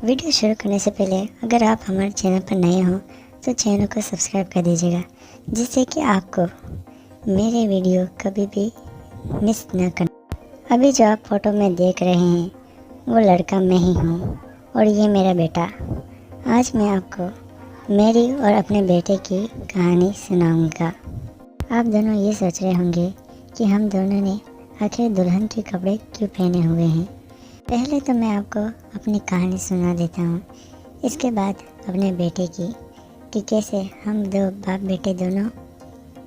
Video शुरू करने से पहले अगर आप हमारे चैनल पर नए हों तो चैनल को सब्सक्राइब कर दीजिएगा, जिससे कि आपको मेरे वीडियो कभी भी मिस न करना। अभी जो आप फोटो में देख रहे हैं वो लड़का मैं ही हूँ और ये मेरा बेटा। आज मैं आपको मेरी और अपने बेटे की कहानी सुनाऊंगा। आप दोनों ये सोच रहे होंगे कि हम दोनों ने आखिर दुल्हन के कपड़े क्यों पहने हुए हैं। पहले तो मैं आपको अपनी कहानी सुना देता हूँ, इसके बाद अपने बेटे की कि कैसे हम दो बाप बेटे दोनों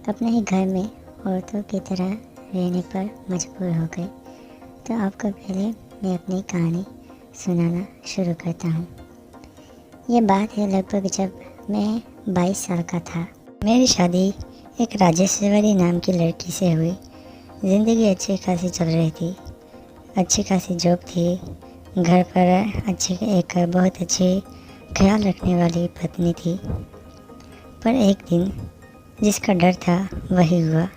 अपने ही घर में औरतों की तरह रहने पर मजबूर हो गए। तो आपको पहले मैं अपनी कहानी सुनाना शुरू करता हूँ। ये बात है लगभग जब मैं 22 साल का था। मेरी शादी एक राजेश्वरी नाम की लड़की से हुई। ज़िंदगी अच्छी खासी चल रही थी, अच्छी खासी जॉब थी, घर पर एक बहुत अच्छी ख्याल रखने वाली पत्नी थी। पर एक दिन जिसका डर था वही हुआ।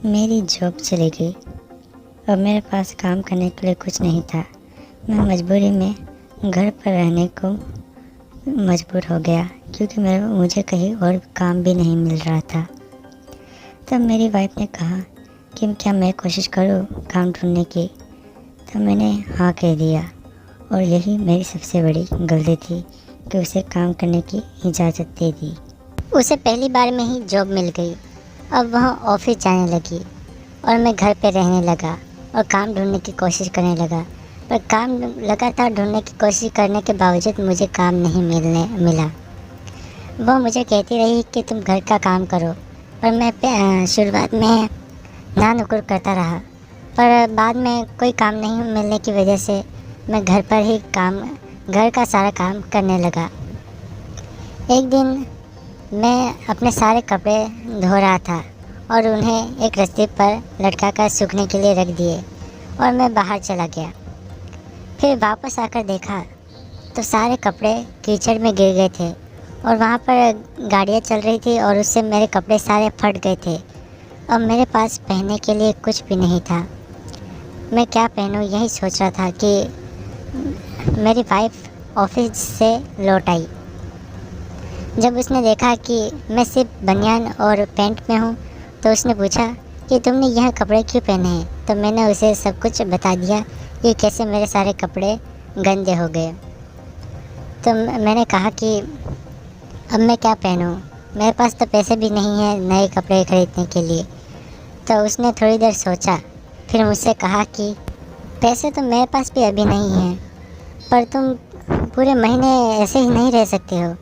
मेरी जॉब चली गई और मेरे पास काम करने के लिए कुछ नहीं था। मैं मजबूरी में घर पर रहने को मजबूर हो गया, क्योंकि मुझे कहीं और काम भी नहीं मिल रहा था। तब मेरी वाइफ ने कहा कि क्या मैं कोशिश करूं काम ढूंढने की। तो मैंने हाँ कह दिया और यही मेरी सबसे बड़ी गलती थी कि उसे काम करने की इजाज़त दे दी। उसे पहली बार में ही जॉब मिल गई। अब वह ऑफिस जाने लगी और मैं घर पे रहने लगा और काम ढूंढने की कोशिश करने लगा। पर काम लगातार ढूंढने की कोशिश करने के बावजूद मुझे काम नहीं मिला। वह मुझे कहती रही कि तुम घर का काम करो, पर मैं शुरुआत में ना नुकुर करता रहा। पर बाद में कोई काम नहीं मिलने की वजह से मैं घर पर ही घर का सारा काम करने लगा। एक दिन मैं अपने सारे कपड़े धो रहा था और उन्हें एक रस्सी पर लटका कर सूखने के लिए रख दिए और मैं बाहर चला गया। फिर वापस आकर देखा तो सारे कपड़े कीचड़ में गिर गए थे और वहाँ पर गाड़ियाँ चल रही थी और उससे मेरे कपड़े सारे फट गए थे। अब मेरे पास पहनने के लिए कुछ भी नहीं था। मैं क्या पहनूं यही सोच रहा था कि मेरी वाइफ ऑफिस से लौट आई। जब उसने देखा कि मैं सिर्फ बनियान और पैंट में हूँ तो उसने पूछा कि तुमने यह कपड़े क्यों पहने हैं। तो मैंने उसे सब कुछ बता दिया कि कैसे मेरे सारे कपड़े गंदे हो गए। तो मैंने कहा कि अब मैं क्या पहनूं, मेरे पास तो पैसे भी नहीं हैं नए कपड़े खरीदने के लिए। तो उसने थोड़ी देर सोचा, फिर मुझसे कहा कि पैसे तो मेरे पास भी अभी नहीं हैं, पर तुम पूरे महीने ऐसे ही नहीं रह सकते हो।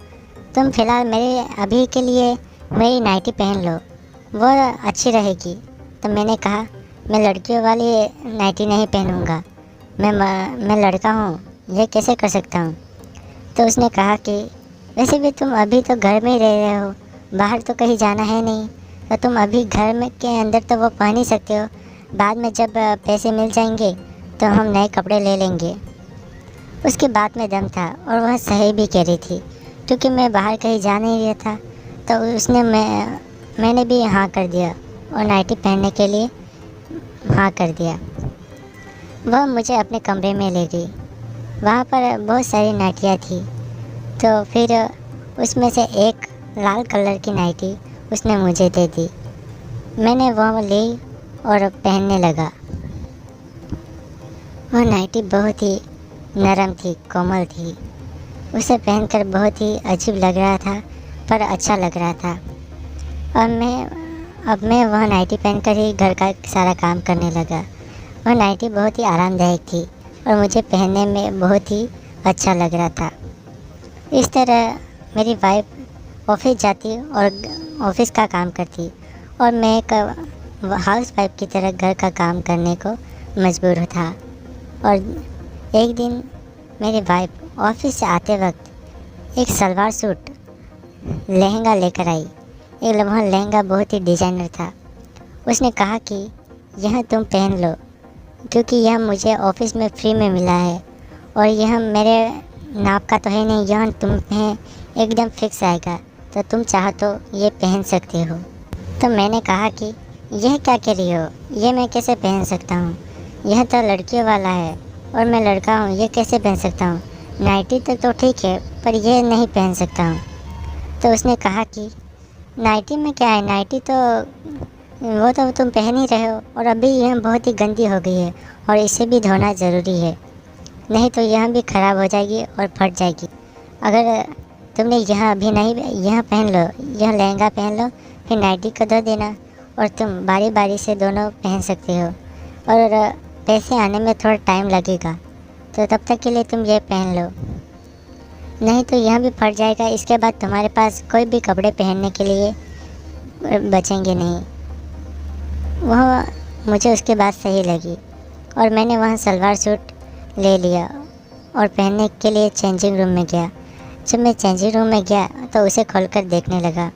तुम फ़िलहाल मेरे अभी के लिए मेरी नाइटी पहन लो, वो अच्छी रहेगी। तो मैंने कहा मैं लड़कियों वाली नाइटी नहीं पहनूँगा, मैं लड़का हूँ, ये कैसे कर सकता हूँ। तो उसने कहा कि वैसे भी तुम अभी तो घर में ही रह रहे हो, बाहर तो कहीं जाना है नहीं, तो तुम अभी घर में के अंदर तो वो पहन ही सकते हो। बाद में जब पैसे मिल जाएंगे तो हम नए कपड़े ले लेंगे। उसकी बात में दम था और वह सही भी कह रही थी, क्योंकि मैं बाहर कहीं जा नहीं रहा था। तो मैंने भी हाँ कर दिया और नाइटी पहनने के लिए हाँ कर दिया। वह मुझे अपने कमरे में ले गई। वहाँ पर बहुत सारी नाइटियाँ थी। तो फिर उसमें से एक लाल कलर की नाइटी उसने मुझे दे दी। मैंने वह ली और पहनने लगा। वह नाइटी बहुत ही नरम थी, कोमल थी। उसे पहनकर बहुत ही अजीब लग रहा था, पर अच्छा लग रहा था। अब मैं वह नाइटी पहनकर ही घर का सारा काम करने लगा। वह नाइटी बहुत ही आरामदायक थी और मुझे पहनने में बहुत ही अच्छा लग रहा था। इस तरह मेरी वाइफ ऑफिस जाती और ऑफिस का काम करती और मैं एक हाउस वाइफ की तरह घर का काम करने को मजबूर था। और एक दिन मेरी वाइफ ऑफिस से आते वक्त एक सलवार सूट लहंगा लेकर आई। वह लहंगा बहुत ही डिज़ाइनर था। उसने कहा कि यह तुम पहन लो, क्योंकि यह मुझे ऑफिस में फ्री में मिला है और यह मेरे नाप का तो है नहीं, यह तुम्हें एकदम फिक्स आएगा, तो तुम चाहो तो ये पहन सकते हो। तो मैंने कहा कि यह क्या कह रही हो, ये मैं कैसे पहन सकता हूँ, यह तो लड़कियों वाला है और मैं लड़का हूँ, ये कैसे पहन सकता हूँ। नाइटी तक तो ठीक है, पर यह नहीं पहन सकता हूँ। तो उसने कहा कि नाइटी में क्या है, नाइटी तो वो तो तुम पहन ही रहे हो, और अभी यह बहुत ही गंदी हो गई है और इसे भी धोना ज़रूरी है, नहीं तो यह भी ख़राब हो जाएगी और फट जाएगी। अगर तुमने यह अभी नहीं, यह पहन लो, यह लहंगा पहन लो, फिर नाइटी को धो देना और तुम बारी बारी से दोनों पहन सकते हो। और पैसे आने में थोड़ा टाइम लगेगा, तो तब तक के लिए तुम ये पहन लो, नहीं तो यह भी फट जाएगा। इसके बाद तुम्हारे पास कोई भी कपड़े पहनने के लिए बचेंगे नहीं। वह मुझे उसके बाद सही लगी और मैंने वहाँ सलवार सूट ले लिया और पहनने के लिए चेंजिंग रूम में गया। जब मैं चेंजिंग रूम में गया तो उसे खोलकर देखने लगा,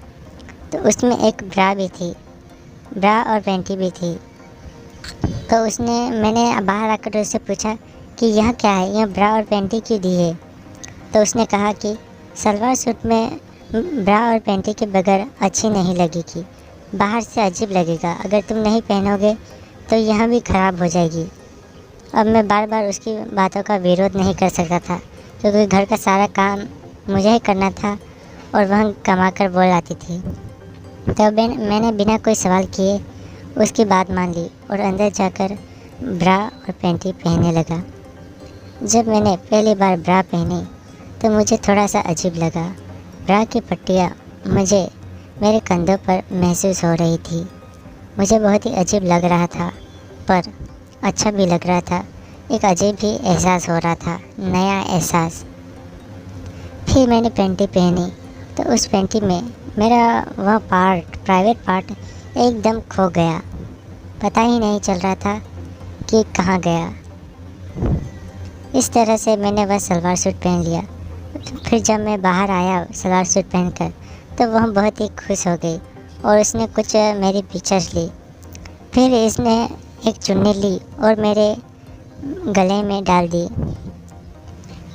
तो उसमें एक ब्रा भी थी, ब्रा और पैंटी भी थी। तो मैंने बाहर आकर उससे पूछा कि यह क्या है, यह ब्रा और पैंटी क्यों दी है। तो उसने कहा कि सलवार सूट में ब्रा और पैंटी के बगैर अच्छी नहीं लगेगी, बाहर से अजीब लगेगा, अगर तुम नहीं पहनोगे तो यह भी ख़राब हो जाएगी। अब मैं बार बार उसकी बातों का विरोध नहीं कर सकता था, क्योंकि घर का सारा काम मुझे ही करना था और वह कमा कर बोल आती थी। तो मैंने बिना कोई सवाल किए उसकी बात मान ली और अंदर जाकर ब्रा और पैंटी पहनने लगा। जब मैंने पहली बार ब्रा पहनी तो मुझे थोड़ा सा अजीब लगा। ब्रा की पट्टियाँ मुझे मेरे कंधों पर महसूस हो रही थी। मुझे बहुत ही अजीब लग रहा था, पर अच्छा भी लग रहा था। एक अजीब ही एहसास हो रहा था, नया एहसास। फिर मैंने पैंटी पहनी तो उस पैंटी में मेरा वह प्राइवेट पार्ट एकदम खो गया। पता ही नहीं चल रहा था कि कहाँ गया। इस तरह से मैंने वह सलवार सूट पहन लिया। फिर जब मैं बाहर आया सलवार सूट पहनकर, तो वह बहुत ही खुश हो गई और उसने कुछ मेरी पिक्चर्स ली। फिर इसने एक चुन्नी ली और मेरे गले में डाल दी।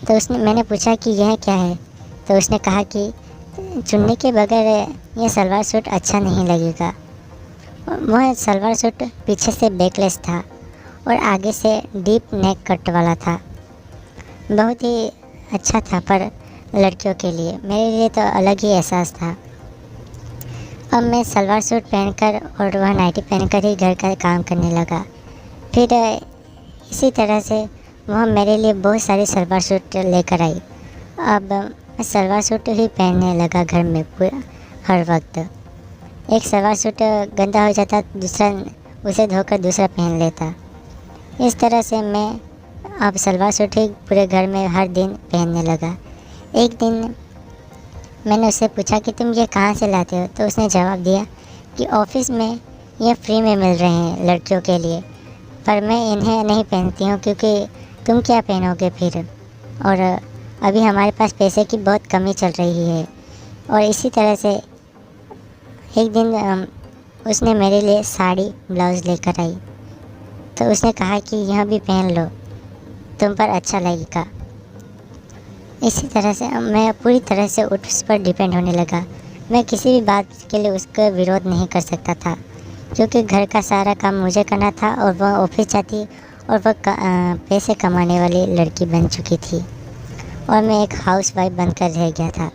तो मैंने पूछा कि यह क्या है। तो उसने कहा कि चुन्नी के बगैर यह सलवार सूट अच्छा नहीं लगेगा। वह सलवार सूट पीछे से बैकलेस था और आगे से डीप नेक कट वाला था। बहुत ही अच्छा था, पर लड़कियों के लिए, मेरे लिए तो अलग ही एहसास था। अब मैं सलवार सूट पहनकर और वह नाइटी पहनकर ही घर का काम करने लगा। फिर इसी तरह से वह मेरे लिए बहुत सारी सलवार सूट लेकर आई। अब मैं सलवार सूट ही पहनने लगा घर में पूरा हर वक्त। एक सलवार सूट गंदा हो जाता, दूसरा उसे धोकर दूसरा पहन लेता। इस तरह से मैं अब सलवार सूट ही पूरे घर में हर दिन पहनने लगा। एक दिन मैंने उससे पूछा कि तुम ये कहाँ से लाते हो। तो उसने जवाब दिया कि ऑफिस में ये फ्री में मिल रहे हैं लड़कियों के लिए, पर मैं इन्हें नहीं पहनती हूँ क्योंकि तुम क्या पहनोगे फिर, और अभी हमारे पास पैसे की बहुत कमी चल रही है। और इसी तरह से एक दिन उसने मेरे लिए साड़ी ब्लाउज़ लेकर आई। तो उसने कहा कि यह भी पहन लो, तुम पर अच्छा लगेगा। इसी तरह से मैं पूरी तरह से उस पर डिपेंड होने लगा। मैं किसी भी बात के लिए उसका विरोध नहीं कर सकता था, क्योंकि घर का सारा काम मुझे करना था और वह ऑफिस जाती और वह पैसे कमाने वाली लड़की बन चुकी थी और मैं एक हाउस वाइफ बनकर रह गया था।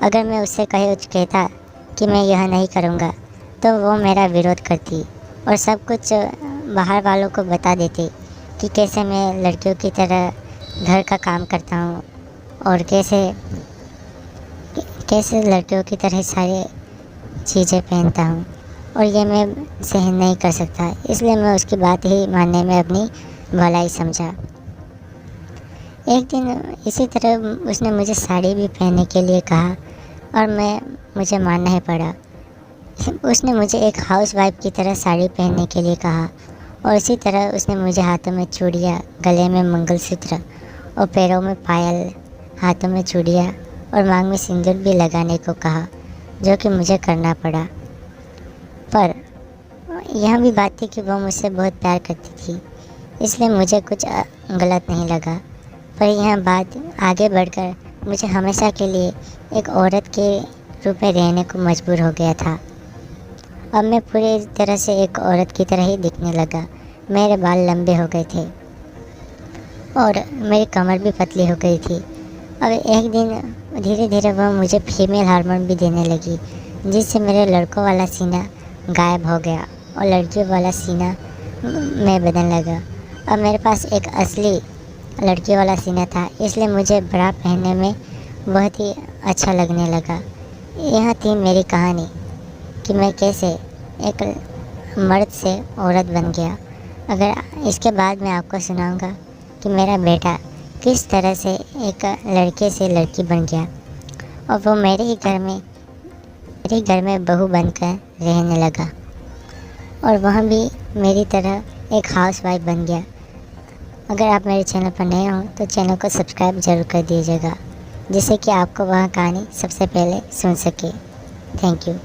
अगर मैं उससे कहता कि मैं यह नहीं करूँगा, तो वो मेरा विरोध करती और सब कुछ बाहर वालों को बता देती कि कैसे मैं लड़कियों की तरह घर का काम करता हूँ और कैसे लड़कियों की तरह सारी चीज़ें पहनता हूँ, और ये मैं सहन नहीं कर सकता। इसलिए मैं उसकी बात ही मानने में अपनी भलाई समझा। एक दिन इसी तरह उसने मुझे साड़ी भी पहनने के लिए कहा और मुझे मानना ही पड़ा। उसने मुझे एक हाउस वाइफ की तरह साड़ी पहनने के लिए कहा और इसी तरह उसने मुझे हाथों में चूड़ियाँ, गले में मंगलसूत्र और पैरों में पायल, हाथों में चूड़ियाँ और मांग में सिंदूर भी लगाने को कहा, जो कि मुझे करना पड़ा। पर यह भी बात थी कि वह मुझसे बहुत प्यार करती थी, इसलिए मुझे कुछ गलत नहीं लगा। पर यह बात आगे बढ़कर मुझे हमेशा के लिए एक औरत के रूप में रहने को मजबूर हो गया था। अब मैं पूरी तरह से एक औरत की तरह ही दिखने लगा। मेरे बाल लंबे हो गए थे और मेरी कमर भी पतली हो गई थी। अब एक दिन धीरे धीरे वह मुझे फीमेल हार्मोन भी देने लगी, जिससे मेरे लड़कों वाला सीना गायब हो गया और लड़कियों वाला सीना में बदलने लगा। अब मेरे पास एक असली लड़की वाला सीना था, इसलिए मुझे ब्रा पहनने में बहुत ही अच्छा लगने लगा। यह थी मेरी कहानी कि मैं कैसे एक मर्द से औरत बन गया। अगर इसके बाद मैं आपको सुनाऊंगा कि मेरा बेटा किस तरह से एक लड़के से लड़की बन गया और वो मेरे घर में बहू बनकर रहने लगा और वह भी मेरी तरह एक हाउसवाइफ बन गया। अगर आप मेरे चैनल पर नए हो तो चैनल को सब्सक्राइब ज़रूर कर दीजिएगा, जिससे कि आपको वह कहानी सबसे पहले सुन सके। Thank you.